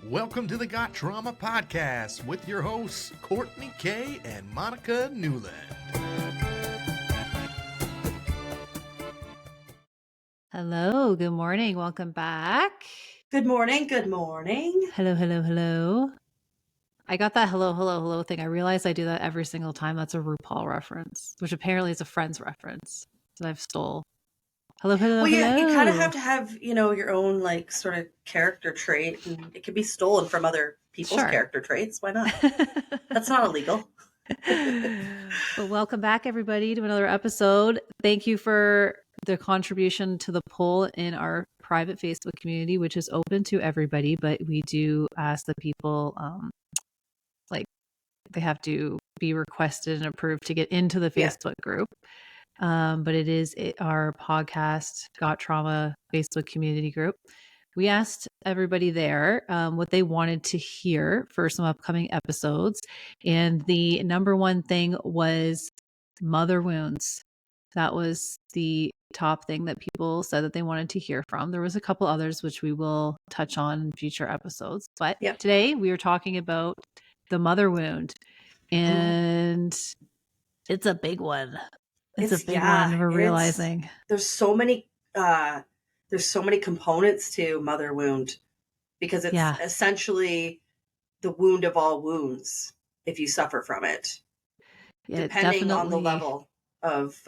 Welcome to the Got Trauma Podcast with your hosts, Courtney K. and Monica Newland. Hello, good morning. Welcome back. Good morning. Good morning. Hello, hello, hello. I got that hello, hello, hello thing. I realize I do that every single time. That's a RuPaul reference, which apparently is a Friends reference that I've stole. Hello, hello, Well, yeah, hello. you kind of have to have, your own like sort of character trait, and it can be stolen from other people's Sure. character traits. Why not? That's not illegal. Well, welcome back, everybody, to another episode. Thank you for the contribution to the poll in our private Facebook community, which is open to everybody, but we do ask the people, they have to be requested and approved to get into the Facebook group. But it is our podcast, Got Trauma Facebook community group. We asked everybody there what they wanted to hear for some upcoming episodes. And the number one thing was mother wounds. That was the top thing that people said that they wanted to hear from. There was a couple others, which we will touch on in future episodes. But today we are talking about the mother wound. And it's a big one. It's a big one. We're realizing there's so many components to mother wound, because it's essentially the wound of all wounds if you suffer from it, depending on the level of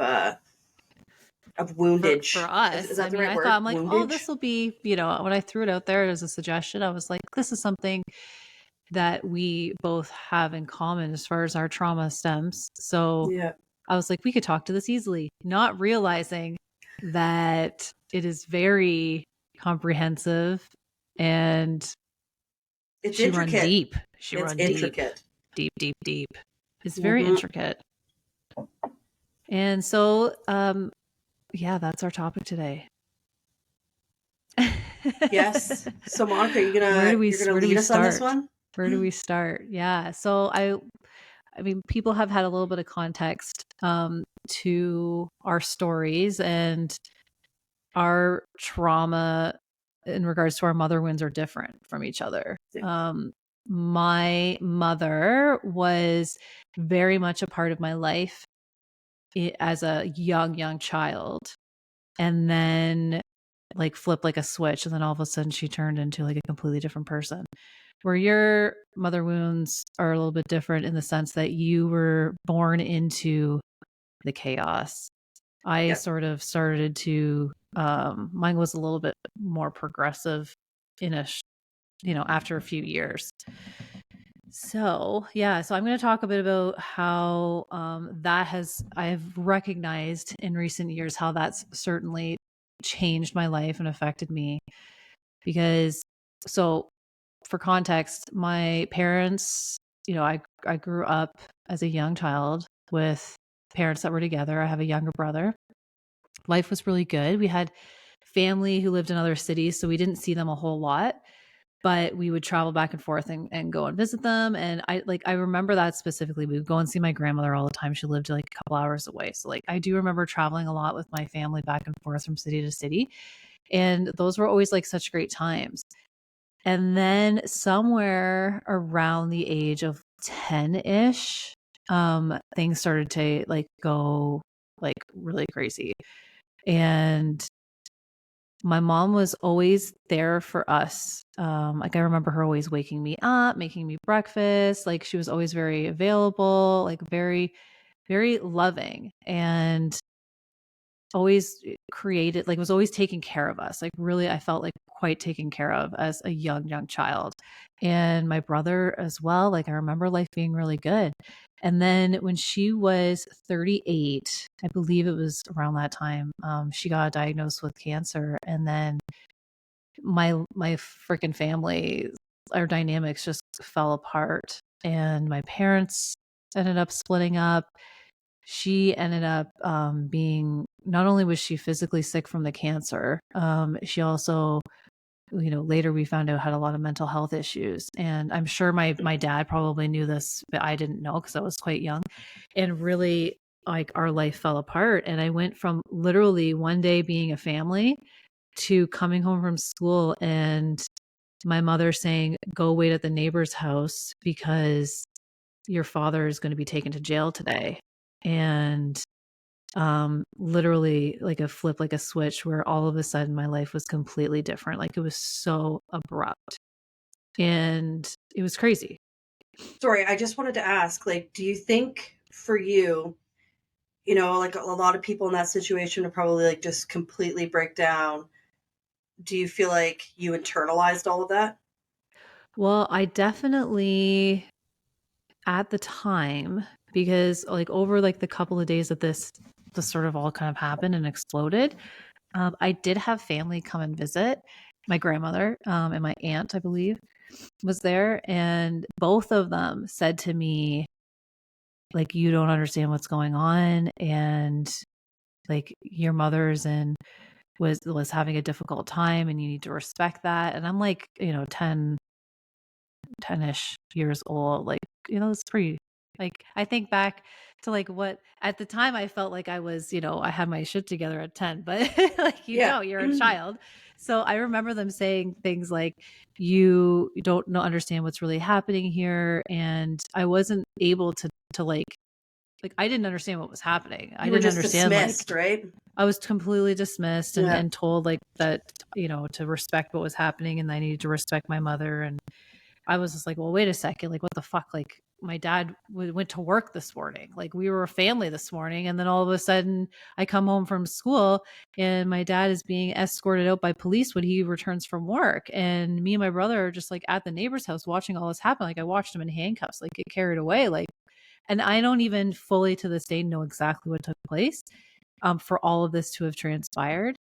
woundage. For us, is that the right word? I thought, I'm like, woundage? Oh, this will be, when I threw it out there as a suggestion, I was like, this is something that we both have in common as far as our trauma stems. So I was like, we could talk to this easily, not realizing that it is very comprehensive and it's she intricate. Run deep. It's intricate. Deep. It's very intricate. And so, that's our topic today. Yes. So Monica, you're gonna lead us on this one? Where do we start? Yeah. So I mean, people have had a little bit of context to our stories, and our trauma in regards to our mother wounds are different from each other. My mother was very much a part of my life as a young child, and then flipped like a switch, and then all of a sudden she turned into like a completely different person. Where your mother wounds are a little bit different in the sense that you were born into the chaos. I sort of started to, mine was a little bit more progressive after a few years. So, so I'm going to talk a bit about how I've recognized in recent years how that's certainly changed my life and affected me. Because, for context, my parents, I grew up as a young child with parents that were together. I have a younger brother. Life was really good. We had family who lived in other cities, so we didn't see them a whole lot, but we would travel back and forth and go and visit them. And I remember that specifically. We would go and see my grandmother all the time. She lived like a couple hours away. So I do remember traveling a lot with my family back and forth from city to city. And those were always like such great times. And then somewhere around the age of 10-ish, things started to go really crazy. And my mom was always there for us. I remember her always waking me up, making me breakfast. She was always very available, very, very loving, and always created, was always taking care of us. Really, I felt quite taken care of as a young child. And my brother as well. I remember life being really good. And then when she was 38, I believe it was around that time, she got diagnosed with cancer. And then my freaking family, our dynamics just fell apart. And my parents ended up splitting up. She ended up being, not only was she physically sick from the cancer, she also, later we found out had a lot of mental health issues. And I'm sure my dad probably knew this, but I didn't know because I was quite young. And really, our life fell apart. And I went from literally one day being a family to coming home from school and my mother saying, go wait at the neighbor's house because your father is going to be taken to jail today. And literally like a flip, like a switch, where all of a sudden my life was completely different. Like it was so abrupt and it was crazy. Sorry, I just wanted to ask, like, do you think for you, like a lot of people in that situation would probably like just completely break down. Do you feel like you internalized all of that? Well, I definitely, at the time, because like over like the couple of days that this sort of all kind of happened and exploded, I did have family come and visit. My grandmother and my aunt, I believe, was there, and both of them said to me, like, you don't understand what's going on, and like your mother's and was having a difficult time, and you need to respect that. And I'm like, 10-ish years old, like, it's pretty, like, I think back to like what at the time I felt like I was, I had my shit together at 10, but like, Yeah. you're a child. So I remember them saying things like, you don't know, understand what's really happening here. And I wasn't able to like I didn't understand what was happening. I You were didn't just understand, dismissed, right? I was completely dismissed and, Yeah. and told like that, to respect what was happening and I needed to respect my mother. And I was just like, well, wait a second. Like, what the fuck? Like, my dad went to work this morning. Like, we were a family this morning. And then all of a sudden, I come home from school and my dad is being escorted out by police when he returns from work. And me and my brother are just like at the neighbor's house watching all this happen. Like, I watched him in handcuffs, like, get carried away. Like, and I don't even fully to this day know exactly what took place for all of this to have transpired.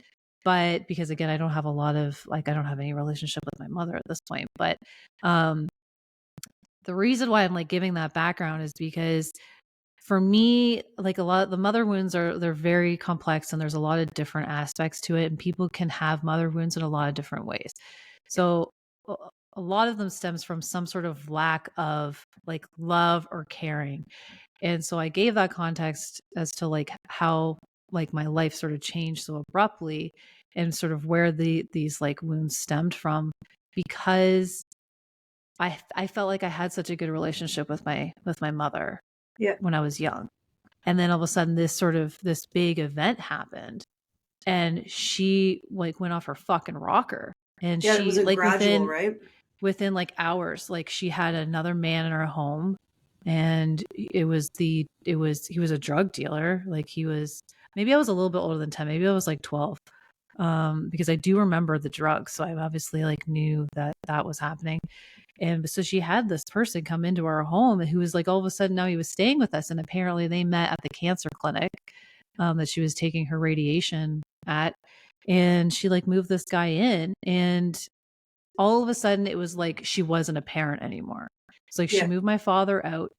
But because again, I don't have I don't have any relationship with my mother at this point. But the reason why I'm like giving that background is because for me, like a lot of the mother wounds they're very complex and there's a lot of different aspects to it. And people can have mother wounds in a lot of different ways. So a lot of them stems from some sort of lack of like love or caring. And so I gave that context as to like how like my life sort of changed so abruptly and sort of where these like wounds stemmed from, because I felt like I had such a good relationship with my mother when I was young. And then all of a sudden this big event happened and she like went off her fucking rocker. And it was she a like gradual, right? within like hours, like she had another man in her home, and he was a drug dealer. Like he was, maybe I was a little bit older than 10, maybe I was like 12. Because I do remember the drugs. So I obviously like knew that was happening. And so she had this person come into our home who was like, all of a sudden now he was staying with us. And apparently they met at the cancer clinic that she was taking her radiation at. And she like moved this guy in, and all of a sudden it was like she wasn't a parent anymore. It's like she moved my father out,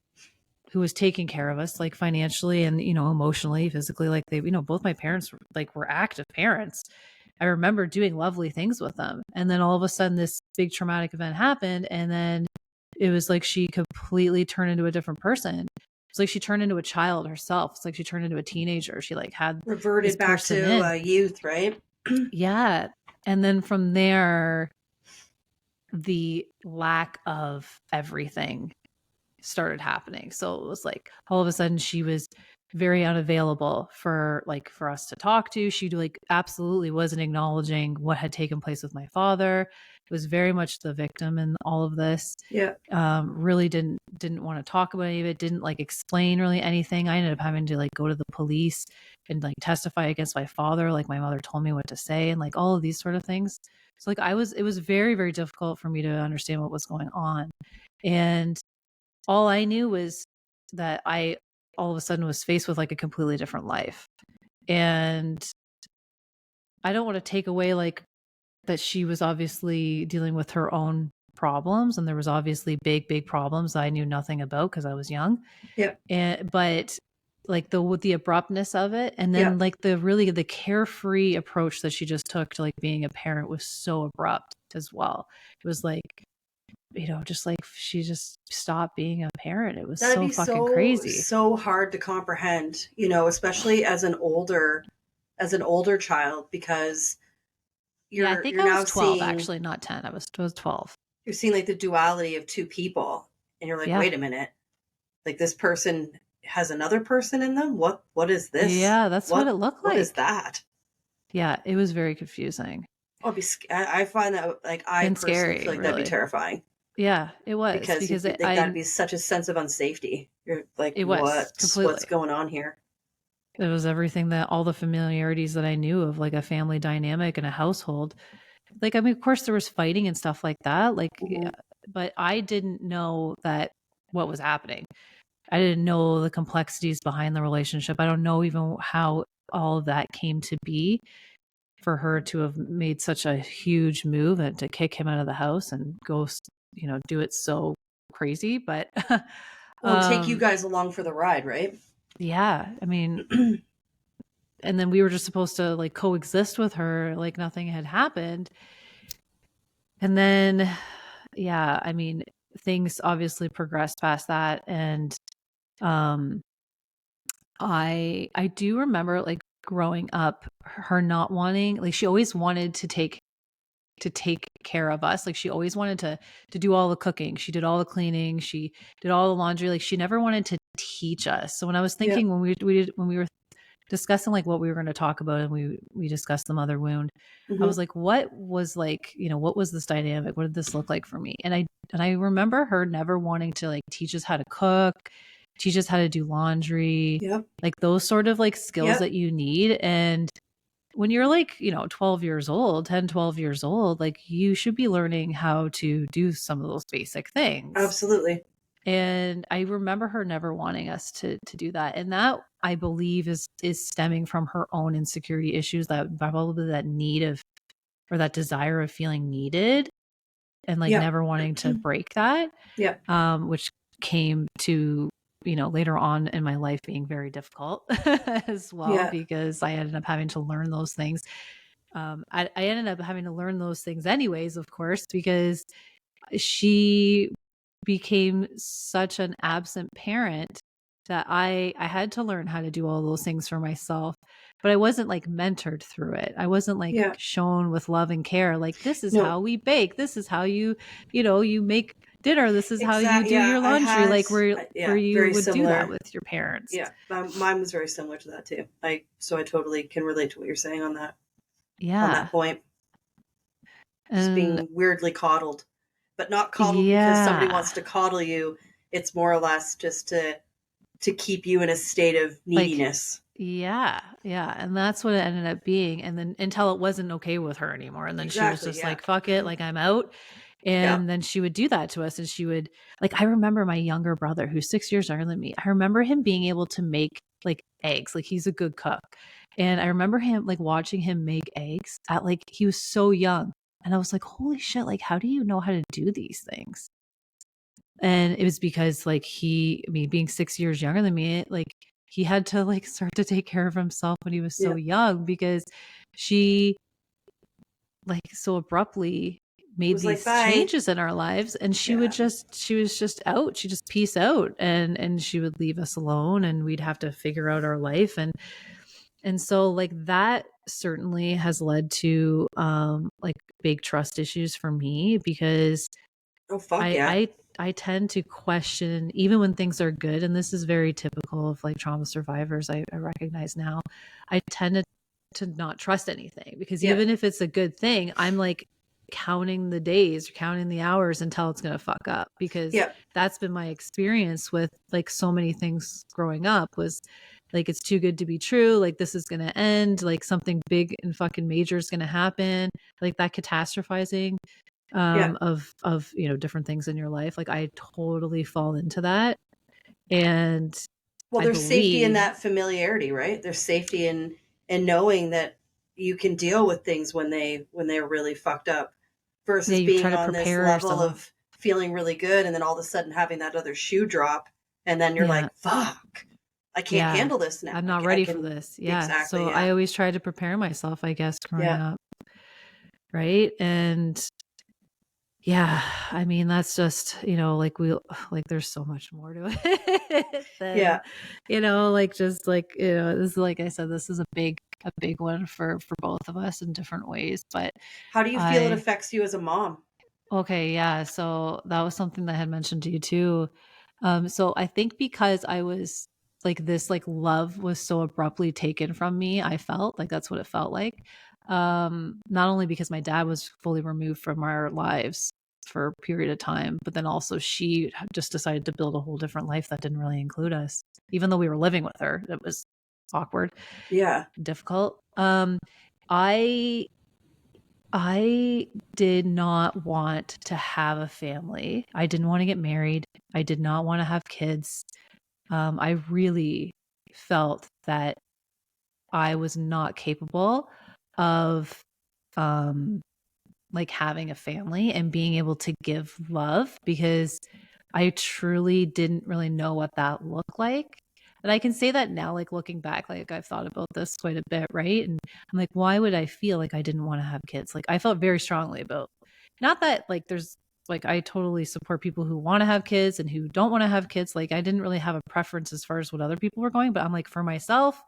who was taking care of us like financially and emotionally, physically. Like they, both my parents were active parents. I remember doing lovely things with them. And then all of a sudden this big traumatic event happened, and then it was like she completely turned into a different person. It's like she turned into a child herself. It's like she turned into a teenager. She like had reverted back to youth, right? Yeah. And then from there, the lack of everything started happening. So it was like all of a sudden she was very unavailable for us to talk to. She like absolutely wasn't acknowledging what had taken place with my father. It was very much the victim in all of this. Yeah. Really didn't want to talk about any of it, didn't like explain really anything. I ended up having to like go to the police and like testify against my father. Like my mother told me what to say and like all of these sort of things. So like it was very, very difficult for me to understand what was going on. And all I knew was that I all of a sudden was faced with like a completely different life. And I don't want to take away like that she was obviously dealing with her own problems, and there was obviously big problems that I knew nothing about because I was young. Yeah. But like the abruptness of it, and then like the carefree approach that she just took to like being a parent was so abrupt as well. It was like, just like she just stopped being a parent. It was so fucking crazy. So hard to comprehend, especially as an older child, because Yeah, I think you're I was now 12 seeing actually, not 10. I was 12. you're seeing like the duality of two people, and you're like, Yeah. wait a minute, like this person has another person in them. What is this? Yeah, that's what it looked What is like. that? Yeah, it was very confusing I find that, like, I and personally scary, feel like that'd be really. terrifying Yeah, it was because you because feel like that'd be such a sense of unsafety. You're like, it was what's completely. going on here? It was everything that all the familiarities that I knew of, like a family dynamic and a household. Like, I mean, of course there was fighting and stuff like that. Like, Mm-hmm. but I didn't know that what was happening. I didn't know the complexities behind the relationship. I don't know even how all of that came to be for her to have made such a huge move and to kick him out of the house and go, do it so crazy. But, Well, and take you guys along for the ride, right? yeah, I mean, and then we were just supposed to like coexist with her like nothing had happened. And then, yeah, I mean, things obviously progressed past that. And, um, I do remember like growing up, her not wanting, like she always wanted to take care of us. Like she always wanted to do all the cooking. She did all the cleaning. She did all the laundry. Like she never wanted to teach us. So when I was thinking when we were discussing like what we were going to talk about and we discussed the mother wound, I Mm-hmm. was like, what was like, what was this dynamic? What did this look like for me? And I remember her never wanting to like teach us how to cook, teach us how to do laundry, Yep. like those sort of like skills Yep. that you need. And when you're like, 12 years old, 10, 12 years old, like you should be learning how to do some of those basic things. Absolutely. And I remember her never wanting us to do that. And that I believe is stemming from her own insecurity issues, that probably that need of, or that desire of feeling needed and like Yep. never wanting to break that. Yep. Which came to, later on in my life being very difficult as well, Yeah. because I ended up having to learn those things. I ended up having to learn those things anyways, of course, because she became such an absent parent that I had to learn how to do all those things for myself. But I wasn't like mentored through it. I wasn't like Yeah. shown with love and care. Like, this is No. how we bake. This is how you make dinner. This is how you do Yeah. your I laundry. had. Like where you Very would do that similar. with your parents. Yeah. Mine was very similar to that too. So I totally can relate to what you're saying on that. On Yeah. that point. Just And being weirdly coddled, but not coddled because somebody yeah, wants to coddle you. It's more or less just to keep you in a state of like, neediness. yeah. And that's what it ended up being. And then until it wasn't okay with her anymore. And then she was Exactly. just Yeah. like, fuck it, like I'm out. Yeah. And then she would do that to us. And she would, like, I remember my younger brother, who's 6 years younger than me. I remember him being able to make like eggs. Like he's a good cook. And I remember him like watching him make eggs at like, he was so young. And I was like, holy shit, like, how do you know how to do these things? And it was because like being 6 years younger than me, like he had to like start to take care of himself when he was so young, because she like so abruptly made Was like, these bye. changes in our lives, and she Yeah. was just out. She just peace out, and she would leave us alone, and we'd have to figure out our life. And so like that certainly has led to like big trust issues for me, because Oh fuck I yeah. I tend to question even when things are good, and this is very typical of like trauma survivors. I recognize now. I tend to not trust anything, because Yeah. even if it's a good thing, I'm like counting the days, counting the hours until it's going to fuck up, because Yeah. that's been my experience with like so many things growing up, was like it's too good to be true, like this is going to end, like something big and fucking major is going to happen, like that catastrophizing Yeah. of different things in your life. Like I totally fall into that. And Well, I there's safety in believe, that familiarity, right? There's safety in knowing that you can deal with things when they're really fucked up, yeah, versus you try being to on this prepare level yourself. of feeling really good and then all of a sudden having that other shoe drop, and then you're Yeah. like, fuck, I can't Yeah. handle this now. I'm not I ready for can this. Yeah. exactly, So I yeah. always try to prepare myself, I guess, growing Yeah. up. Right. And yeah, I mean, that's just, like like there's so much more to it than, Yeah. like, just like, this is, like I said, this is a big a big one for both of us in different ways. But How do you feel it affects you as a mom? okay, yeah. So that was something that I had mentioned to you too. So I think because I was like this, like love was so abruptly taken from me, I felt like that's what it felt like. Not only because my dad was fully removed from our lives for a period of time, but then also she just decided to build a whole different life that didn't really include us, even though we were living with her. It was awkward, Yeah. difficult. I I did not want to have a family. I didn't want to get married. I did not want to have kids. I really felt that I was not capable of um, like having a family and being able to give love because I truly didn't really know what that looked like. And I can say that now, like looking back, like I've thought about this quite a bit, right? And I'm like, why would I feel like I didn't want to have kids? Like I felt very strongly about not that like there's like I totally support people who want to have kids and who don't want to have kids. Like I didn't really have a preference as far as what other people were going, but I'm like for myself,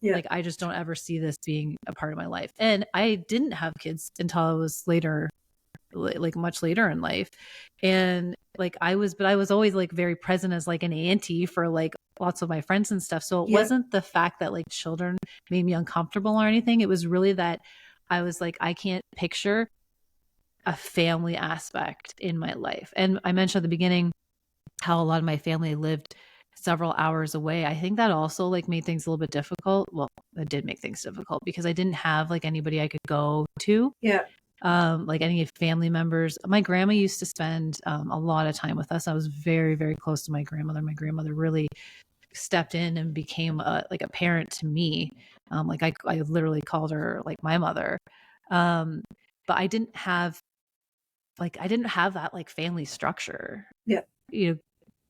Yeah. like I just don't ever see this being a part of my life. And I didn't have kids until I was later, like much later in life. And like I was always like very present as like an auntie for like lots of my friends and stuff. So it Yeah. wasn't the fact that like children made me uncomfortable or anything. It was really that I was like, I can't picture a family aspect in my life. And I mentioned at the beginning how a lot of my family lived several hours away. I think that also like made things a little bit difficult. Well, it did make things difficult because I didn't have like anybody I could go to, Yeah. like any family members. My grandma used to spend a lot of time with us. I was very, very close to my grandmother. My grandmother really stepped in and became like a parent to me. Like I literally called her like my mother. But I didn't have that like family structure. Yeah. You know,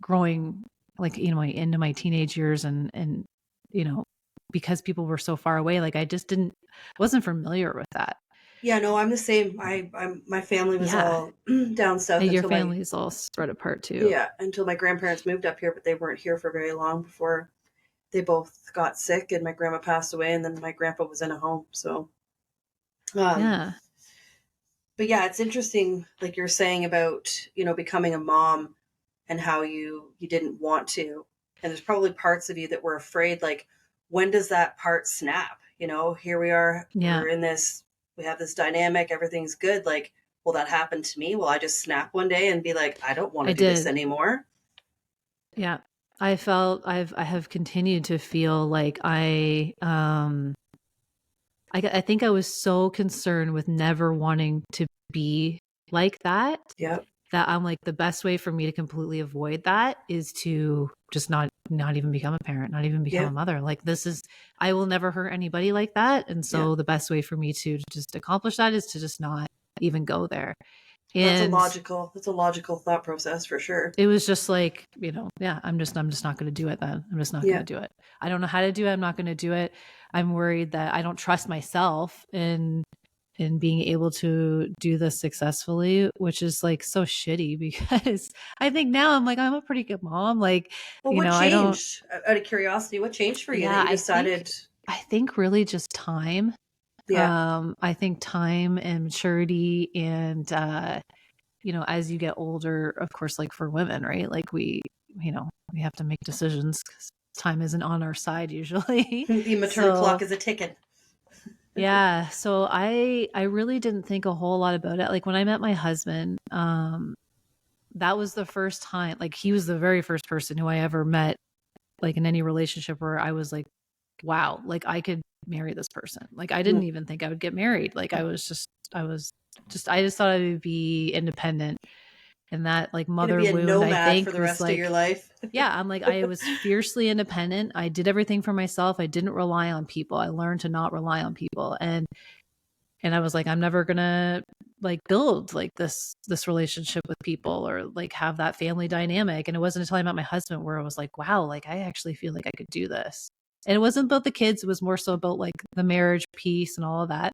growing like into my teenage years and because people were so far away, like I just wasn't familiar with that. Yeah, no, I'm the same. I'm my family was Yeah. all down south Your until family is all spread apart too. yeah, until my grandparents moved up here, but they weren't here for very long before they both got sick and my grandma passed away and then my grandpa was in a home. So um Yeah. but yeah, it's interesting like you're saying about, becoming a mom and how you didn't want to. And there's probably parts of you that were afraid like when does that part snap? Here we are, Yeah. we have this dynamic, everything's good. Like, will that happen to me? Will I just snap one day and be like, I don't want to I do this did. anymore? Yeah. I have continued to feel like I think I was so concerned with never wanting to be like Yeah. that I'm like the best way for me to completely avoid that is to just not even become a parent, not even become Yeah. a mother. Like I will never hurt anybody like that. And so Yeah. the best way for me to just accomplish that is to just not even go there. That's And a logical thought process for sure. it was just like, yeah, I'm just not going to do it then. I'm just not going Yeah. to do it. I don't know how to do it. I'm not going to do it. I'm worried that I don't trust myself in being able to do this successfully, which is like so shitty because I think now I'm like, I'm a pretty good mom. Like, Well, what I don't, changed? Out of curiosity, what changed for you that yeah, you decided? I think really just time. Yeah. I think time and maturity and, as you get older, of course, like for women, right? Like we have to make decisions because time isn't on our side usually. The maternal So clock is a ticking. yeah, so I really didn't think a whole lot about it. Like when I met my husband, that was the first time, like he was the very first person who I ever met like in any relationship where I was like, wow, like I could marry this person. Like I didn't even think I would get married. Like I just thought I would be independent. And that like Gonna mother be a wound, I nomad for think, the was rest of your like, life. yeah, I'm like, I was fiercely independent. I did everything for myself. I didn't rely on people. I learned to not rely on people. And I was like, I'm never gonna like build like this relationship with people or like have that family dynamic. And it wasn't until I met my husband where I was like, wow, like I actually feel like I could do this. And it wasn't about the kids, it was more so about like the marriage piece and all of that.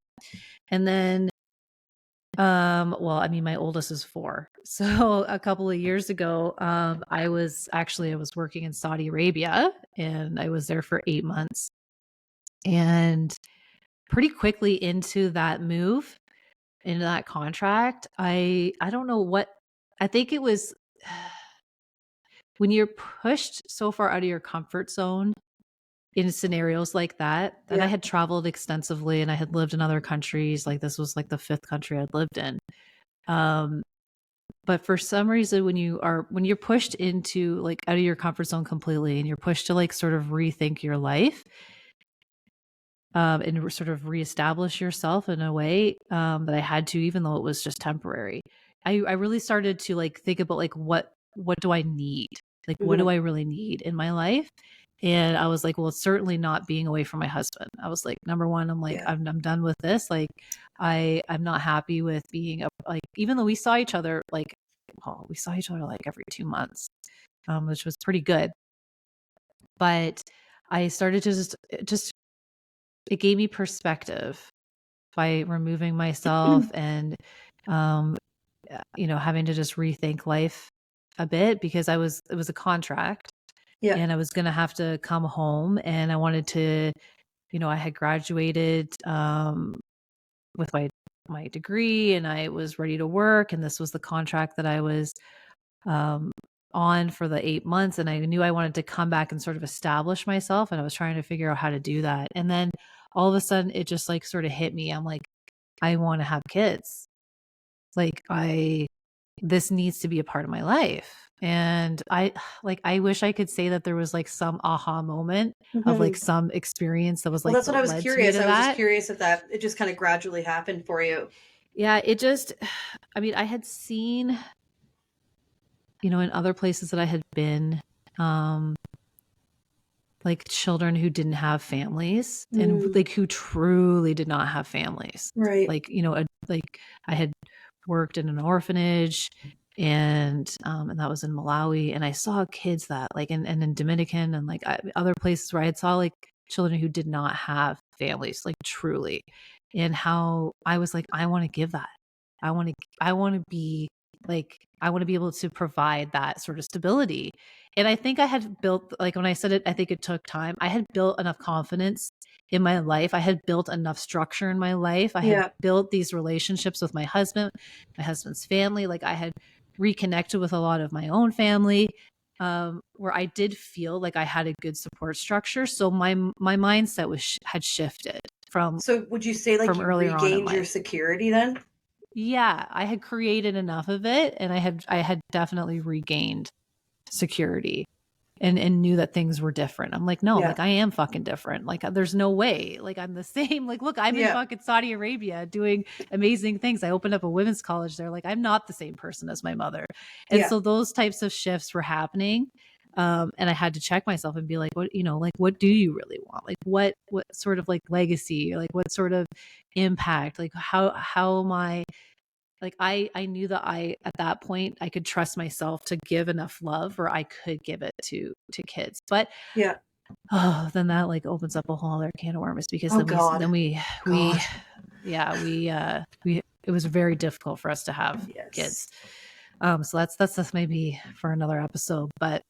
And then well, I mean, my oldest is 4. So a couple of years ago, I was working in Saudi Arabia and I was there for 8 months. And pretty quickly into that move, into that contract. I don't know what, I think it was when you're pushed so far out of your comfort zone in scenarios like that. And I Yeah. had traveled extensively and I had lived in other countries. Like this was like the 5th country I'd lived in. But for some reason, when you're pushed into like out of your comfort zone completely and you're pushed to like sort of rethink your life, and sort of reestablish yourself in a way, that I had to, even though it was just temporary. I really started to like think about like what do I need? Like what do I really need in my life? And I was like, well, it's certainly not being away from my husband. I was like, number one, I'm like, Yeah. I'm done with this. Like, I'm not happy with being like, even though we saw each other like, well, we saw each other like every 2 months, which was pretty good. But I started to just it gave me perspective by removing myself and, um, having to just rethink life a bit because it was a contract Yeah. and I was going to have to come home and I wanted to, I had graduated, with my degree and I was ready to work. And this was the contract that I was, um, on for the 8 months. And I knew I wanted to come back and sort of establish myself. And I was trying to figure out how to do that. And then all of a sudden it just like sort of hit me. I'm like, I want to have kids. Like this needs to be a part of my life. And I wish I could say that there was like some aha moment of like some experience that was Well, like that's what I was led to me curious. to I was just that. curious if that it just kind of gradually happened for you. Yeah, it just, I mean, I had seen, in other places that I had been, like children who didn't have families and like who truly did not have families. Right. Like, like I had worked in an orphanage and that was in Malawi. And I saw kids that like, and in Dominican and like other places where I had saw like children who did not have families, like truly. And how I was like, I want to give that. I want to be like, I want to be able to provide that sort of stability. And I think I had built, like when I said it, I think it took time. I had built enough confidence in my life. I had built enough structure in my life. I had built these relationships with my husband's family. Like I had reconnected with a lot of my own family, where I did feel like I had a good support structure. So my mindset had shifted from. So would you say like you earlier on in regained your life. security then? Yeah, I had created enough of it, and I had definitely regained security and knew that things were different. I'm like, no, like I am fucking different. Like there's no way. Like I'm the same. Like, look, I'm in fucking Saudi Arabia doing amazing things. I opened up a women's college there. Like I'm not the same person as my mother. And so those types of shifts were happening. And I had to check myself and be like, what, like, what do you really want? Like what sort of like legacy, like what sort of impact, like how am I, like I knew that at that point I could trust myself to give enough love or I could give it to kids. But then that like opens up a whole other can of worms because it was very difficult for us to have kids. So that's maybe for another episode. But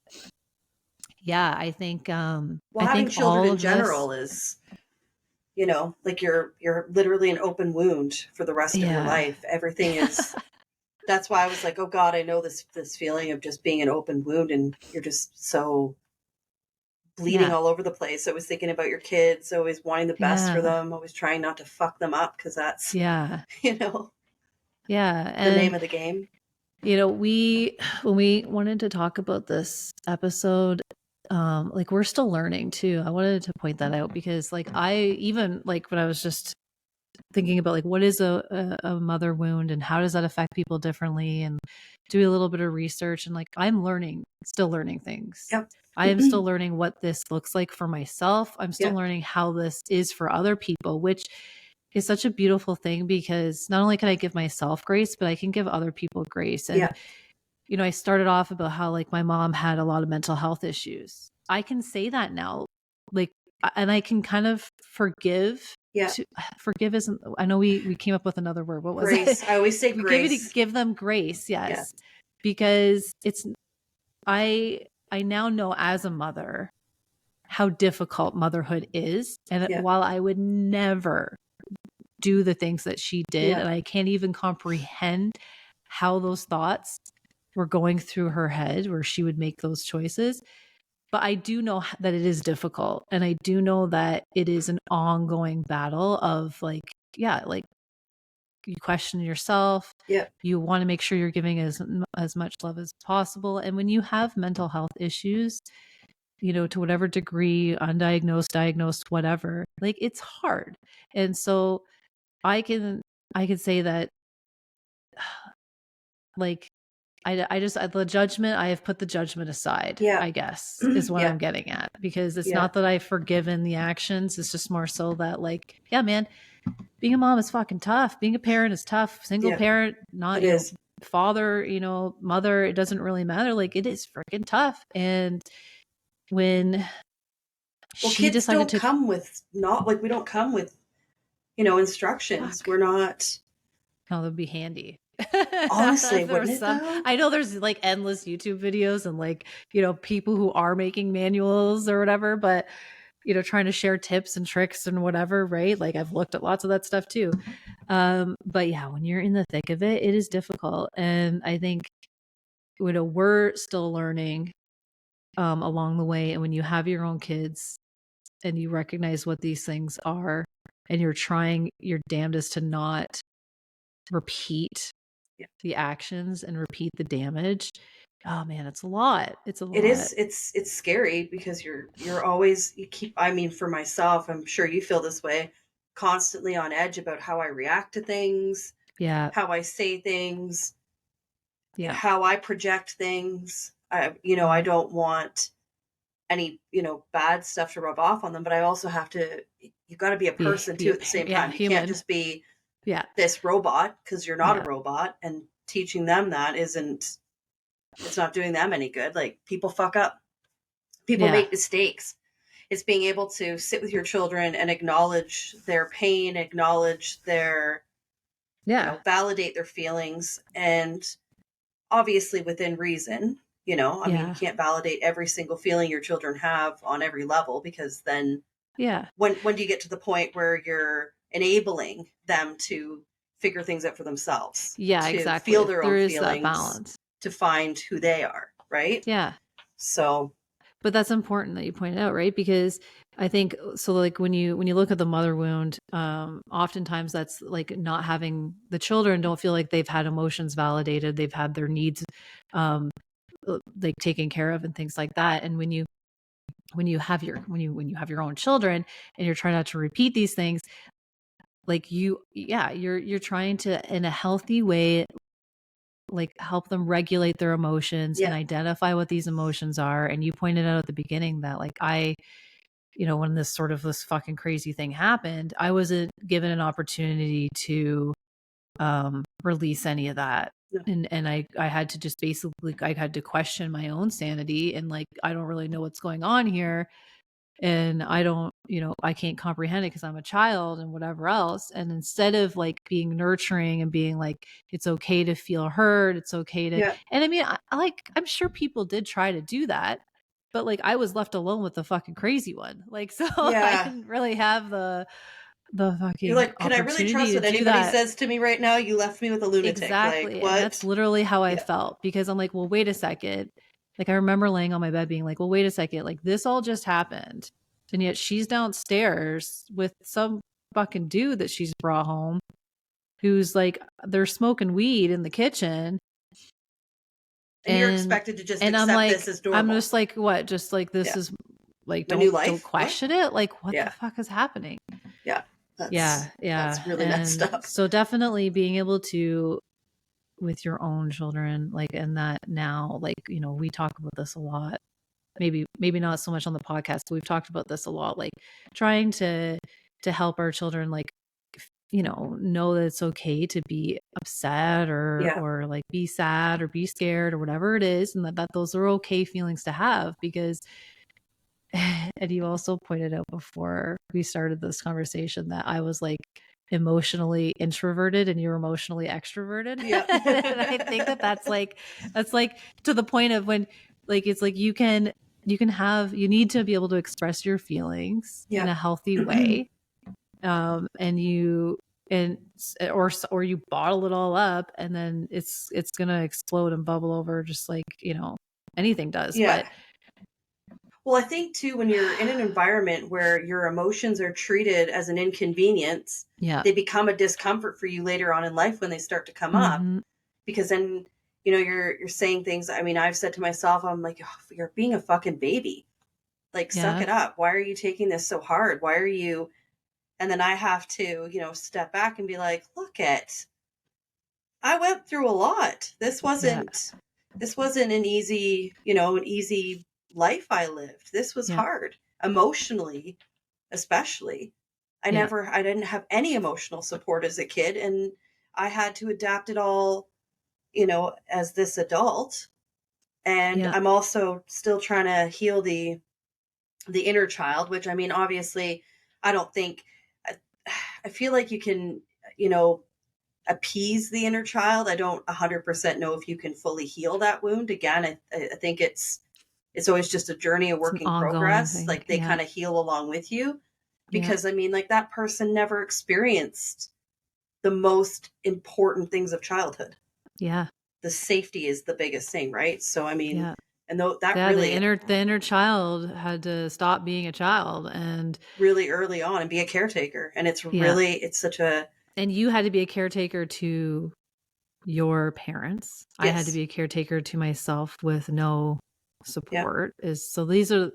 yeah, I think well, I having think children all in of general this, is like you're literally an open wound for the rest of your life. Everything is that's why I was like, oh God, I know this feeling of just being an open wound and you're just so bleeding all over the place. Always thinking about your kids, always wanting the best for them, always trying not to fuck them up because that's the name of the game. When we wanted to talk about this episode, like we're still learning too. I wanted to point that out because like I even like when I was just thinking about like what is a mother wound and how does that affect people differently and doing a little bit of research and like I'm still learning things. I am still learning what this looks like for myself. I'm still learning how this is for other people, which is such a beautiful thing because not only can I give myself grace, but I can give other people grace. And I started off about how like my mom had a lot of mental health issues. I can say that now, like, and I can kind of forgive. Forgive isn't. I know we came up with another word. What was grace? It? I always say grace. Give them grace. Yes, because it's. I now know as a mother how difficult motherhood is, and while I would never do the things that she did. Yeah. And I can't even comprehend how those thoughts were going through her head where she would make those choices. But I do know that it is difficult. And I do know that it is an ongoing battle of like, yeah, like you question yourself. Yeah. You want to make sure you're giving as much love as possible. And when you have mental health issues, to whatever degree, undiagnosed, diagnosed, whatever, like it's hard. And so I can say that like the judgment, I have put the judgment aside, Yeah. I guess, is what Yeah. I'm getting at, because it's Yeah. not that I've forgiven the actions. It's just more so that like, yeah, man, being a mom is fucking tough. Being a parent is tough. Single Yeah. parent, not, It is. father, mother, it doesn't really matter. Like it is freaking tough. And when she kids decided don't to come with we don't come with, instructions. Fuck. We're not. Oh, that'd be handy. Honestly, wouldn't it though? I know there's like endless YouTube videos and like, people who are making manuals or whatever, but trying to share tips and tricks and whatever, right? Like I've looked at lots of that stuff too. But yeah, when you're in the thick of it, it is difficult. And I think, we're still learning along the way. And when you have your own kids and you recognize what these things are and you're trying your damnedest to not repeat the actions and repeat the damage, oh man, it's a lot. It's a lot. It is. It's scary because you keep, for myself, I'm sure you feel this way, constantly on edge about how I react to things, Yeah. how I say things, Yeah. how I project things. I don't want any, bad stuff to rub off on them, but I also have to, you got to be a person too at the same time. You human. can't just be this robot, because you're not a robot, and teaching them that it's not doing them any good. Like people fuck up, people make mistakes. It's being able to sit with your children and acknowledge their pain, acknowledge their, validate their feelings, and obviously within reason. You can't validate every single feeling your children have on every level, because then when do you get to the point where you're enabling them to figure things out for themselves? Yeah, to exactly. feel their there own is feelings, that balance, to find who they are, right? Yeah. So, but that's important that you pointed out, right? Because I think so. Like when you look at the mother wound, oftentimes that's like not having, the children don't feel like they've had emotions validated, they've had their needs like taken care of and things like that. And when you have your own children and you're trying not to repeat these things, like you're trying to, in a healthy way, like help them regulate their emotions and identify what these emotions are. And you pointed out at the beginning that like when this fucking crazy thing happened, I wasn't given an opportunity to release any of that. And I had to just basically, I had to question my own sanity and like, I don't really know what's going on here. And I don't, I can't comprehend it because I'm a child and whatever else. And instead of like being nurturing and being like, it's okay to feel hurt, it's okay to, and I mean, I'm sure people did try to do that, but like I was left alone with the fucking crazy one. Like, so I didn't really have the fucking, you're like, can I really trust what anybody says to me right now? You left me with a lunatic. Exactly. Like, what? And that's literally how I felt, because I'm like, well, wait a second. Like, I remember laying on my bed being like, well, wait a second. Like, this all just happened. And yet she's downstairs with some fucking dude that she's brought home who's like, they're smoking weed in the kitchen. And you're expected to just and accept I'm like, this as normal. I'm just like, what? Just like, this is like, don't question it. Like, what the fuck is happening? Yeah. That's really messed up. So definitely being able to, with your own children, like, and that now, like, we talk about this a lot, maybe not so much on the podcast, but we've talked about this a lot, like trying to help our children, like, know that it's okay to be upset or like be sad or be scared or whatever it is. And that those are okay feelings to have, because and you also pointed out before we started this conversation that I was like emotionally introverted and you're emotionally extroverted. Yeah. And I think that's like to the point of when, like, it's like you need to be able to express your feelings in a healthy way. And and or you bottle it all up, and then it's gonna explode and bubble over, just like, anything does. Yeah. But Well, I think too, when you're in an environment where your emotions are treated as an inconvenience, yeah. they become a discomfort for you later on in life when they start to come up. Mhm. Because then, you're saying things. I mean, I've said to myself, I'm like, oh, you're being a fucking baby. Like, suck Yeah. it up. Why are you taking this so hard? Why are you? And then I have to, step back and be like, I went through a lot. Yeah. This wasn't an easy life I lived. This was Yeah. hard emotionally, especially. Yeah. I didn't have any emotional support as a kid, and I had to adapt it all, as this adult. And Yeah. I'm also still trying to heal the inner child, which, I mean, obviously, I don't think I, I feel like you can, you know, appease the inner child. I don't 100% know if you can fully heal that wound. Again, I think it's always just a journey, a It's an working ongoing progress. thing. Like, they Yeah. kind of heal along with you, Yeah. because I mean, like, that person never experienced the most important things of childhood. Yeah. The safety is the biggest thing, right? So I mean, Yeah. and though that Yeah. really, The inner child had to stop being a child, and really early on, and be a caretaker, and yeah. it's such a, And you had to be a caretaker to your parents. I had to yes, be a caretaker to myself with no yeah, support. So these are,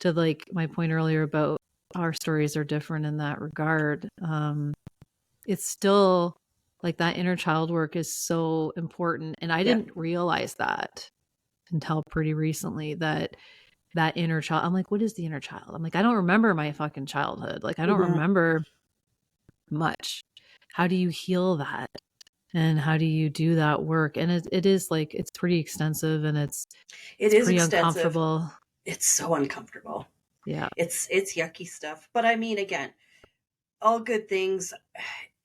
to like my point earlier about our stories are different in that regard. It's still like that inner child work is so important, and I yeah, didn't realize that until pretty recently, that inner child. I'm like, what is the inner child? I'm like, I don't remember my fucking childhood. Like, I don't hmm, remember much. How do you heal that? And how do you do that work? And it is like, it's pretty extensive, and it it's is pretty extensive. uncomfortable. It's so uncomfortable. Yeah. It's yucky stuff. But I mean, again, all good things.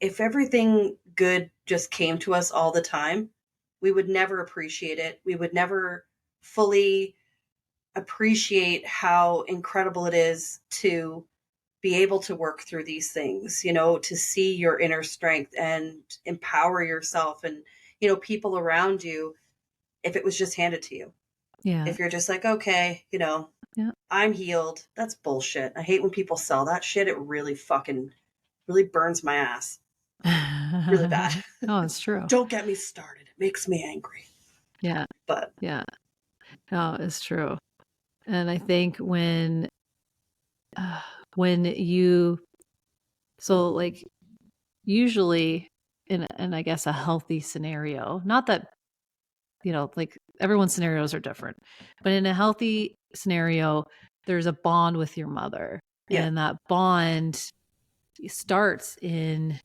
If everything good just came to us all the time, we would never appreciate it. We would never fully appreciate how incredible it is to be able to work through these things, to see your inner strength and empower yourself, and, people around you, if it was just handed to you. Yeah. If you're just like, okay, Yeah. I'm healed. That's bullshit. I hate when people sell that shit. It really burns my ass. Really bad. Oh, it's true. Don't get me started. It makes me angry. Yeah. But Yeah. Oh, it's true. And I think uh, when you, so like usually in I guess a healthy scenario, not that, like everyone's scenarios are different, but in a healthy scenario, there's a bond with your mother, yeah, and that bond starts in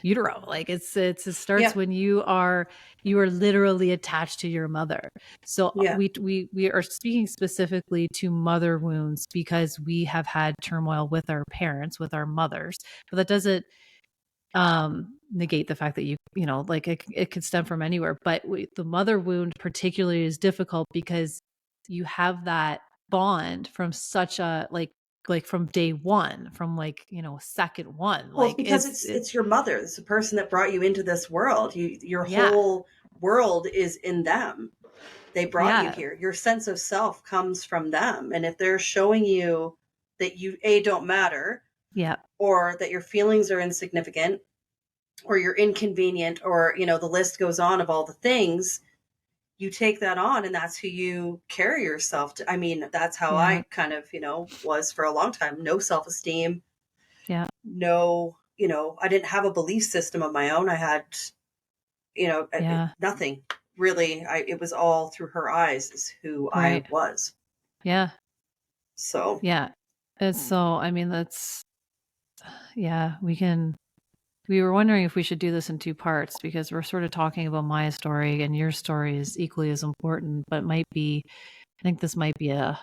utero. Like it starts yeah, when you are literally attached to your mother. So yeah. we are speaking specifically to mother wounds because we have had turmoil with our parents, with our mothers, but that doesn't negate the fact that like it could stem from anywhere. But the mother wound particularly is difficult because you have that bond from such a like from day one, from like, second one, Well, it's like because it's your mother. It's the person that brought you into this world. Your yeah. whole world is in them. They brought you Yeah. here. Your sense of self comes from them. And if they're showing you that you don't matter, Yeah. or that your feelings are insignificant, or you're inconvenient, or the list goes on of all the things, you take that on, and that's who you carry yourself to. I mean, that's how Yeah. I kind of, was for a long time. No self-esteem, Yeah. no, I didn't have a belief system of my own. I had, Yeah. nothing really. It was all through her eyes is who I Right. was. Yeah. So Yeah. It's so, I mean, that's, yeah, we were wondering if we should do this in two parts, because we're sort of talking about my story, and your story is equally as important, but I think this might be a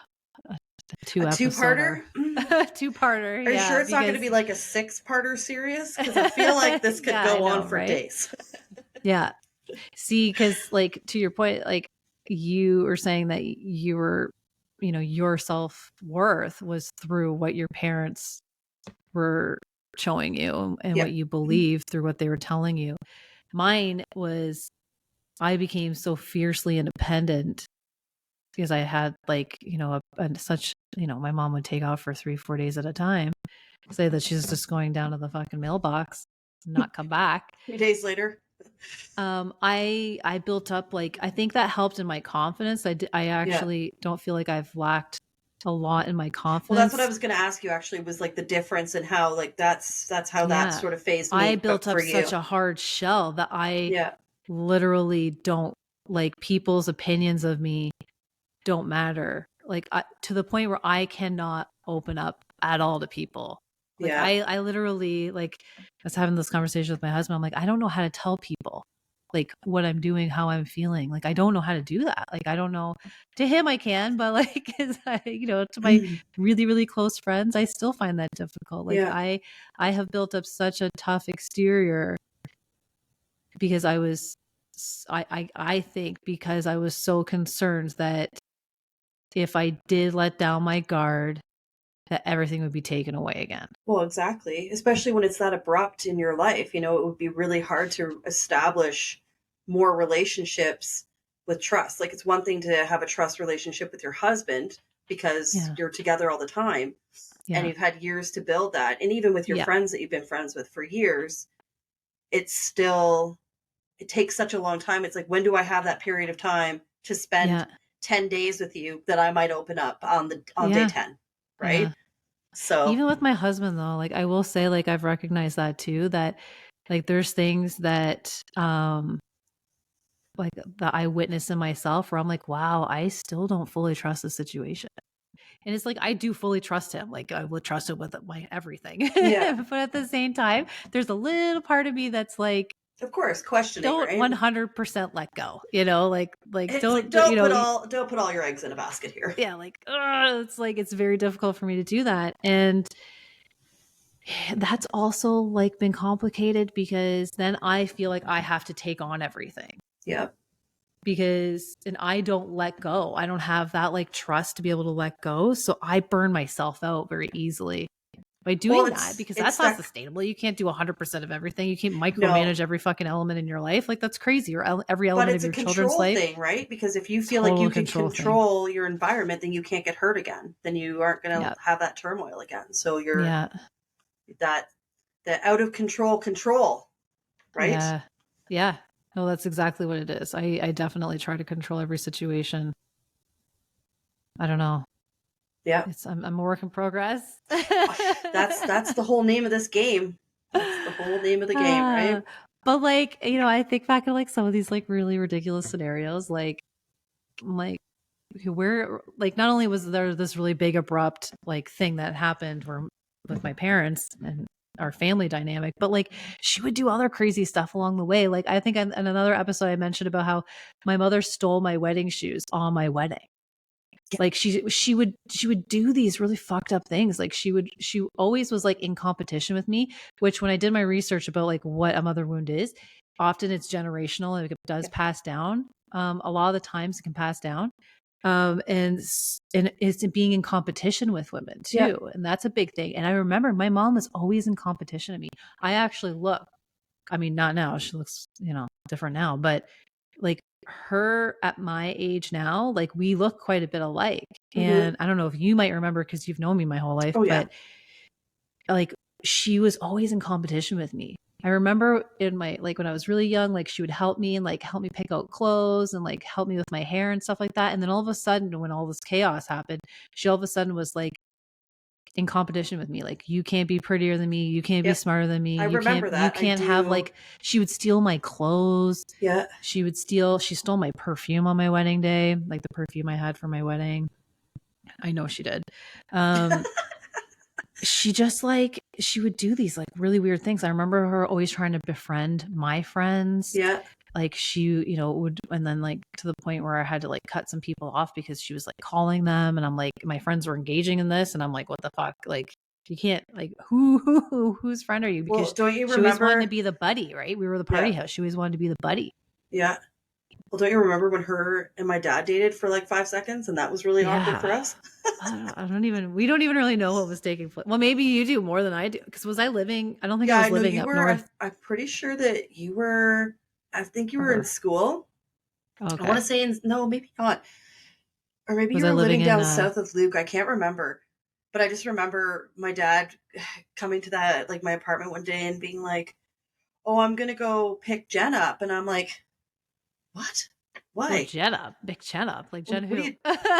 two a episoder, two-parter. two-parter. Are you sure Yeah. it's not going to Because, be like a six-parter series? Because I feel like this could yeah, I go on know, for right? days. Yeah. See, because like to your point, like you were saying that you were, your self-worth was through what your parents were showing you and Yeah. what you believe through what they were telling you. Mine was, I became so fiercely independent because I had like, such, my mom would take off for 3-4 days at a time, say that she's just going down to the fucking mailbox, not come back. 3 days later. I built up, like, I think that helped in my confidence. I actually don't feel like I've lacked a lot in my confidence. Well, that's what I was going to ask you actually, was like the difference and how like that's how that sort of phased me. I built but up for you, such a hard shell that I yeah, literally don't, like, people's opinions of me don't matter. Like, to the point where I cannot open up at all to people. Like, yeah, I literally, like, I was having this conversation with my husband. I'm like, I don't know how to tell people like what I'm doing, how I'm feeling. Like, I don't know how to do that. Like, I don't know. To him, I can, but like, to my really, really close friends, I still find that difficult. Like, yeah. I have built up such a tough exterior because I think because I was so concerned that if I did let down my guard, that everything would be taken away again. Well, exactly. Especially when it's that abrupt in your life, it would be really hard to establish more relationships with trust. Like, it's one thing to have a trust relationship with your husband because you're together all the time and you've had years to build that. And even with your friends that you've been friends with for years, it takes such a long time. It's like, when do I have that period of time to spend 10 days with you that I might open up on day 10, right? Yeah. So even with my husband though, like, I will say, like, I've recognized that too, that like there's things that like that I witness in myself where I'm like, wow, I still don't fully trust the situation. And it's like, I do fully trust him. Like, I would trust him with my everything. Yeah. But at the same time, there's a little part of me that's like, of course, questioning, don't right? 100% let go, like It's don't put all your eggs in a basket here. Yeah, like, it's like, it's very difficult for me to do that. And that's also like been complicated because then I feel like I have to take on everything. Yep. And I don't let go. I don't have that like trust to be able to let go. So I burn myself out very easily by doing that, because that's not sustainable. You can't do 100% of everything. You can't micromanage every fucking element in your life. Like, that's crazy. Or every element of your children's life. But it's a control thing, right? Because if you feel like you can control your environment, then you can't get hurt again. Then you aren't going to have that turmoil again. So you're that out of control, right? Yeah. No, that's exactly what it is. I definitely try to control every situation. I don't know. Yeah. I'm a work in progress. That's the whole name of this game. That's the whole name of the game, right? But like, I think back at like some of these like really ridiculous scenarios, like where, like, not only was there this really big abrupt like thing that happened with my parents and our family dynamic, but like she would do other crazy stuff along the way. Like, I think in another episode I mentioned about how my mother stole my wedding shoes on my wedding. Like, she would do these really fucked up things. Like, she always was like in competition with me, which when I did my research about like what a mother wound is, often it's generational and it does pass down. A lot of the times it can pass down. And it's being in competition with women too. And that's a big thing. And I remember my mom was always in competition with me. I actually not now, she looks, different now, but like her at my age now, like we look quite a bit alike. And I don't know if you might remember, because you've known me my whole life, but like she was always in competition with me. I remember in my, like when I was really young, like she would help me and like help me pick out clothes and like help me with my hair and stuff like that. And then all of a sudden, when all this chaos happened, she all of a sudden was like in competition with me. Like, you can't be prettier than me. You can't be smarter than me. I remember that. You can't have like, she would steal my clothes. Yeah. She stole my perfume on my wedding day, like the perfume I had for my wedding. I know she did. She just like, she would do these like really weird things. I remember her always trying to befriend my friends. Yeah. Like she, would, and then like to the point where I had to like cut some people off because she was like calling them. And I'm like, my friends were engaging in this. And I'm like, what the fuck? Like, you can't, like, whose friend are you? Because don't you remember? She always wanted to be the buddy, right? We were the party house. She always wanted to be the buddy. Yeah. Well, don't you remember when her and my dad dated for like 5 seconds and that was really awkward for us? We don't even really know what was taking place. Well, maybe you do more than I do. Because was I living? I don't think Yeah, I was I know living you up were. north. I'm pretty sure that you were. I think you were in Or school. I want okay, to say no, maybe not. Or maybe was you I were living living in? down south of Luke. I can't remember. But I just remember my dad coming to that, like my apartment one day and being like, "Oh, I'm gonna go pick Jen up," and I'm like, "What? Oh, Why? Jen up, big Jen up, like Jen What do who? you?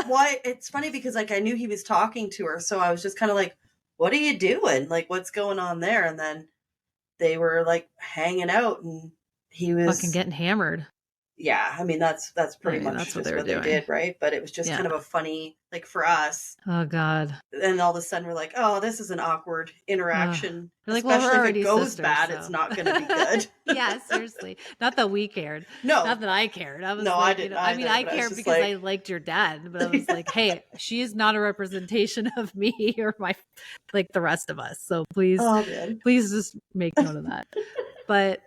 Why?" It's funny because like I knew he was talking to her, so I was just kind of like, "What are you doing? Like, what's going on there?" And then they were like hanging out, and he Fucking was. getting hammered. Yeah, I mean that's I pretty mean, much that's what they just were what they doing. did, right? But it was just Yeah. kind of a funny, like for us, Oh God. and all of a sudden we're like, oh, this is an awkward interaction, You're like, well, we're especially if it already goes sisters, bad, it's so not going to be good. yeah, seriously. Not that we cared. Not No, that I cared. I was no, I like, didn't I mean, either, I but I was cared just because I like, liked your dad, but I was like, hey, she is not a representation of me or my like the rest of us. So please, oh man, please just make note of that. But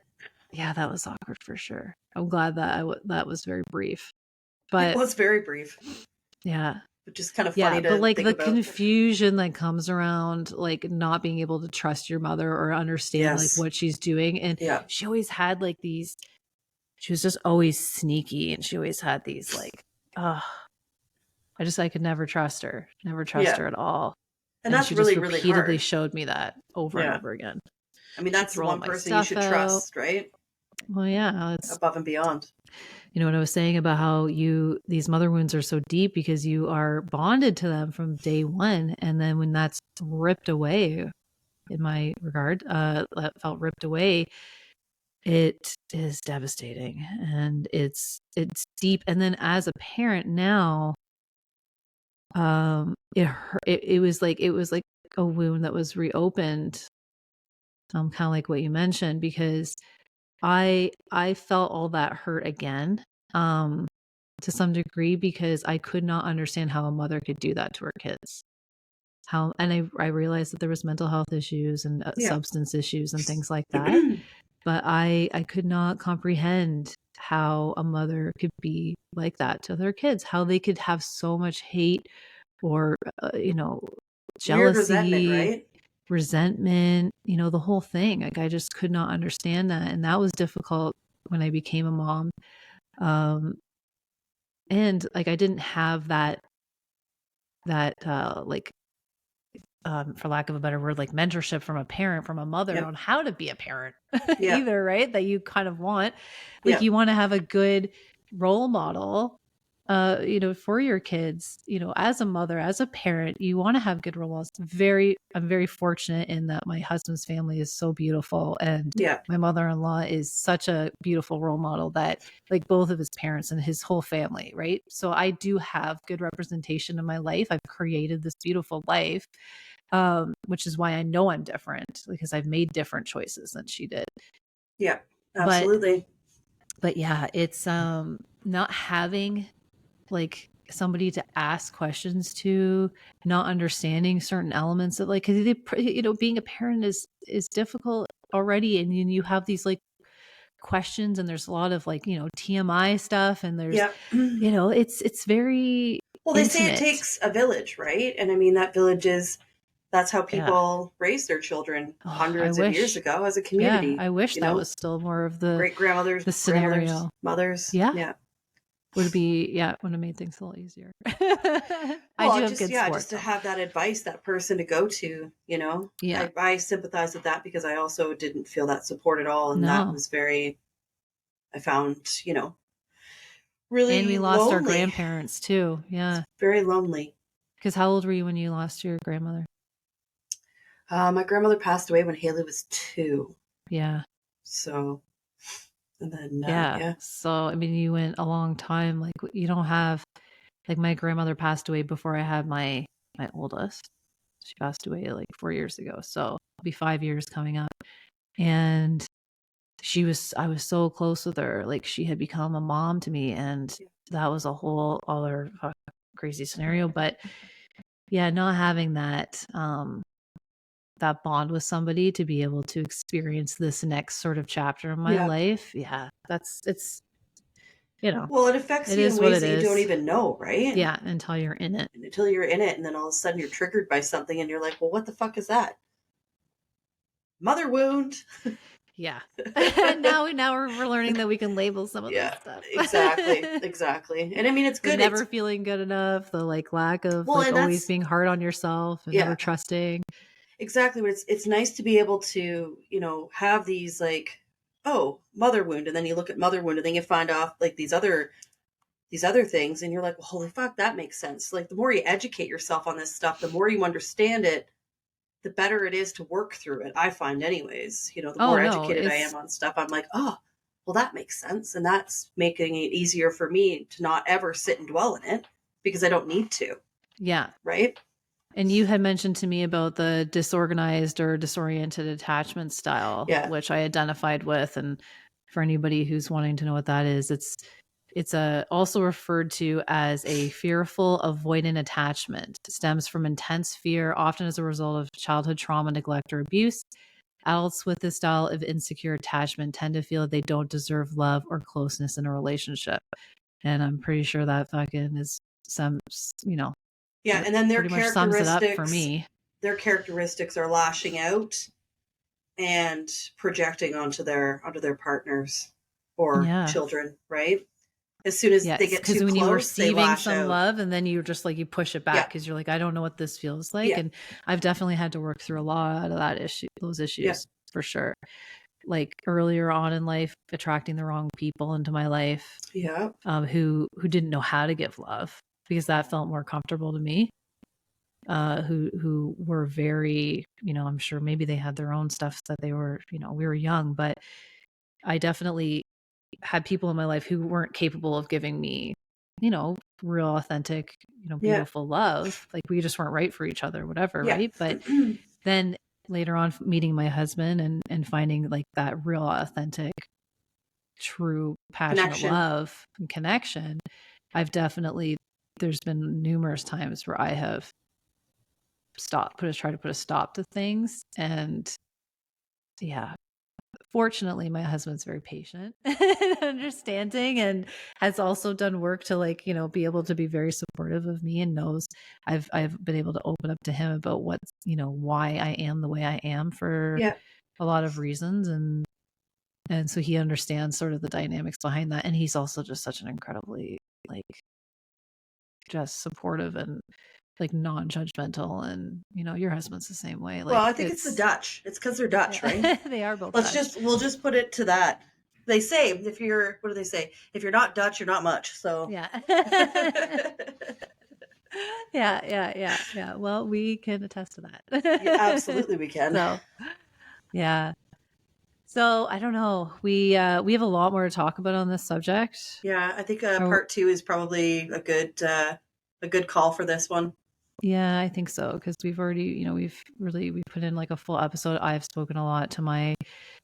yeah, that was awkward for sure. I'm glad that that was very brief. it But was very brief, yeah. but just kind of Yeah, funny but to like think the about. confusion that comes around like not being able to trust your mother or understand like Yes, what she's doing. And yeah, she always had like these, she was just always sneaky and she always had these like, I could never trust her, never trust yeah, her at all. and And that's she just really really repeatedly hard. showed me that over and Yeah, over again. I mean She'd that's the throw all one my person you stuff should out. trust, right? Well, yeah, it's, Above and beyond. you know what I was saying about how these mother wounds are so deep because you are bonded to them from day one. And then when that's ripped away, in my regard, that felt ripped away, it is devastating and it's deep. And then as a parent now, it hurt, it was like a wound that was reopened, kind of like what you mentioned, because I felt all that hurt again, to some degree, because I could not understand how a mother could do that to her kids. How, and I realized that there was mental health issues and Yeah. substance issues and things like that. But I could not comprehend how a mother could be like that to their kids, how they could have so much hate or, Weird resentment, jealousy, right? resentment, the whole thing. Like I just could not understand that. And that was difficult when I became a mom. And like I didn't have like, for lack of a better word, like mentorship from a parent, from a mother Yep. on how to be a parent Yeah. either, right? That you kind of want, like Yeah. you want to have a good role model, for your kids, as a mother, as a parent, you want to have good role models. I'm very fortunate in that my husband's family is so beautiful. And Yeah. my mother-in-law is such a beautiful role model that like both of his parents and his whole family, right? So I do have good representation in my life. I've created this beautiful life, which is why I know I'm different because I've made different choices than she did. Yeah. But Absolutely. yeah, it's not having like somebody to ask questions to, not understanding certain elements of like, cause being a parent is difficult already. And then you have these like questions and there's a lot of like, TMI stuff and there's, Yeah. it's very Well, they say it intimate. takes a village, right? And I mean, that village that's how Yeah. people raised their children Oh, hundreds of years ago as a yeah, community, I wish that was still more of great grandmothers, the grandmothers, scenario. mothers. Yeah. Yeah. Would have made things a little easier. I do Well, have good just sport to though. have that advice, that person to go to, Yeah. I sympathize with that because I also didn't feel that support at all. And that No. was I found, And we really lost our lonely, grandparents too. Yeah. very lonely. Because how old were you when you lost your grandmother? My grandmother passed away when Haley was 2. Yeah. So, and then, Yeah. yeah. So, I mean, you went a long time. Like you don't have, like my grandmother passed away before I had my oldest. She passed away like 4 years ago. So it'll be 5 years coming up. And I was so close with her. Like she had become a mom to me. And that was a whole other crazy scenario. But yeah, not having that bond with somebody to be able to experience this next sort of chapter in my Yeah. life. Yeah, Well, it affects it you is in what ways it that you don't is. even know, right? Yeah, until you're in it. Until you're in it, and then all of a sudden you're triggered by something, and you're like, well, what the fuck is that? Mother wound. Yeah. now we're learning that we can label some of this stuff. Exactly. And I mean, it's The good. never feeling good enough, the like lack of Well, like and always that's being hard on yourself and Yeah. never trusting. exactly. But it's nice to be able to, have these like, oh, mother wound, and then you look at mother wound, and then you find off like these other things, and you're like, well, holy fuck, that makes sense. Like the more you educate yourself on this stuff, the more you understand it, the better it is to work through it. I find anyways, the Oh more no, educated I it's am on stuff, I'm like, oh, well, that makes sense. And that's making it easier for me to not ever sit and dwell in it because I don't need to. yeah. Right. And you had mentioned to me about the disorganized or disoriented attachment style, Yeah. which I identified with. And for anybody who's wanting to know what that is, it's also referred to as a fearful avoidant attachment. It stems from intense fear, often as a result of childhood trauma, neglect, or abuse. Adults with this style of insecure attachment tend to feel that they don't deserve love or closeness in a relationship. And I'm pretty sure that fucking is some, Yeah. And then their pretty much sums it up for characteristics, me. their characteristics are lashing out and projecting onto their partners or Yeah. children. Right. As soon as they Yes, get because too when you were close, they receiving lash some out. love and then you're just like, you push it back Yeah. because you're like, I don't know what this feels like. Yeah. And I've definitely had to work through a lot of those issues Yeah. for sure. Like earlier on in life, attracting the wrong people into my life Yeah. who didn't know how to give love because that felt more comfortable to me. Who were very, I'm sure maybe they had their own stuff that they were, we were young, but I definitely had people in my life who weren't capable of giving me, real authentic, beautiful love. Like we just weren't right for each other, whatever. Yeah. Right. But then later on meeting my husband and finding like that real authentic, true, passionate Connection. love and connection, there's been numerous times where I have tried to put a stop to things. And yeah, fortunately my husband's very patient and understanding and has also done work to like, be able to be very supportive of me and knows I've been able to open up to him about what's, why I am the way I am for a lot of reasons. And so he understands sort of the dynamics behind that. And he's also just such an incredibly like just supportive and like non-judgmental. And your husband's the same way. Like, well, I think it's the Dutch. It's because they're Dutch, right? They are both We'll just put it to that. They say what do they say? If you're not Dutch, you're not much. So yeah. Yeah. Well, we can attest to that. Yeah, absolutely we can. So, yeah. So I don't know. We have a lot more to talk about on this subject. Yeah, I think part 2 is probably a good call for this one. Yeah, I think so because we've already, we put in like a full episode. I've spoken a lot to my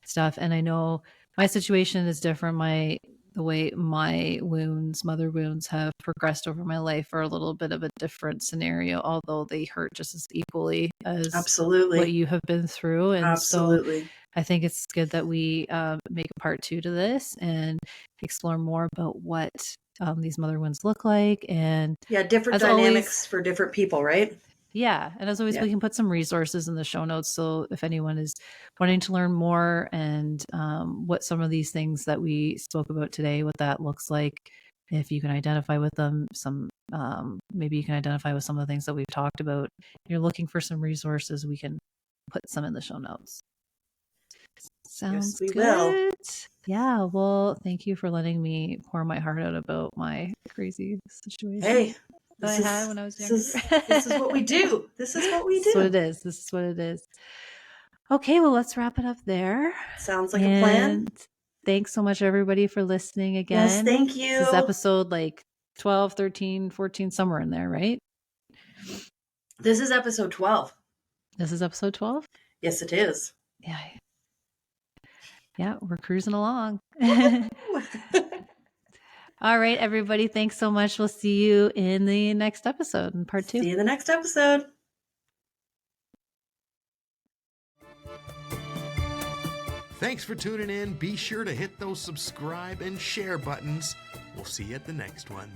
stuff, and I know my situation is different. The way my mother wounds have progressed over my life are a little bit of a different scenario, although they hurt just as equally as Absolutely what you have been through. And Absolutely. So I think it's good that we make a part 2 to this and explore more about what these mother wounds look like. And different dynamics for different people, right? Yeah. And as always, we can put some resources in the show notes. So if anyone is wanting to learn more and what some of these things that we spoke about today, what that looks like, if you can identify with them, maybe you can identify with some of the things that we've talked about. You're looking for some resources, we can put some in the show notes. Sounds yes, we good. Will. Yeah. Well, thank you for letting me pour my heart out about my crazy situation. Hey. That I had when I was younger. This is what we do. This is what we do. This is what it is. Okay, well, let's wrap it up there. Sounds like a plan. Thanks so much, everybody, for listening again. Yes, thank you. This is episode like 12, 13, 14, somewhere in there, right? This is episode 12. This is episode 12? Yes, it is. Yeah. Yeah, we're cruising along. All right, everybody. Thanks so much. We'll see you in the next episode in part 2. See you in the next episode. Thanks for tuning in. Be sure to hit those subscribe and share buttons. We'll see you at the next one.